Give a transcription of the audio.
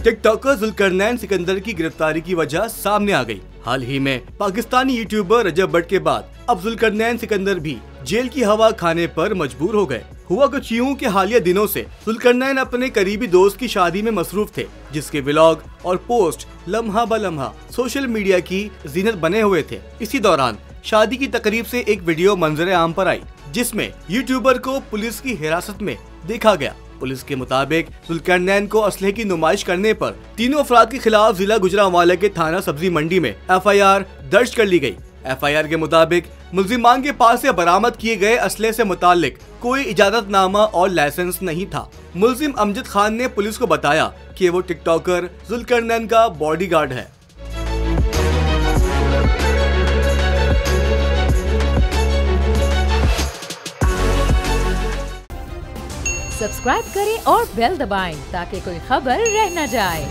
TikToker Zulqarnain Sikandar की गिरफ्तारी की वजह सामने आ गई। हाल ही में पाकिस्तानी यूट्यूबर रजब भट्ट के बाद अब जुल्करनैन सिकंदर भी जेल की हवा खाने पर मजबूर हो गए। हुआ कुछ यूं कि हालिया दिनों से जुल्करनैन अपने करीबी दोस्त की शादी में मसरूफ थे, जिसके व्लॉग और पोस्ट लम्हा ब लम्हा सोशल मीडिया की जीनत बने हुए थे। इसी दौरान शादी की तकरीब से एक वीडियो मंजरे आम पर आई, जिसमें यूट्यूबर को पुलिस की हिरासत में देखा गया। पुलिस के मुताबिक जुल्करनैन को असलहे की नुमाइश करने पर तीनों अफराद के खिलाफ जिला गुजरांवाला के थाना सब्जी मंडी में FIR दर्ज कर ली गई। FIR के मुताबिक मुल्जिमान के पास से बरामद किए गए असलहे से मुतालिक कोई इजाजतनामा और लाइसेंस नहीं था। मुल्जिम अमजद खान ने पुलिस को बताया कि वो टिकटॉकर जुल्करनैन का बॉडीगार्ड है। सब्सक्राइब करें और बेल दबाएं ताकि कोई खबर रह न जाए।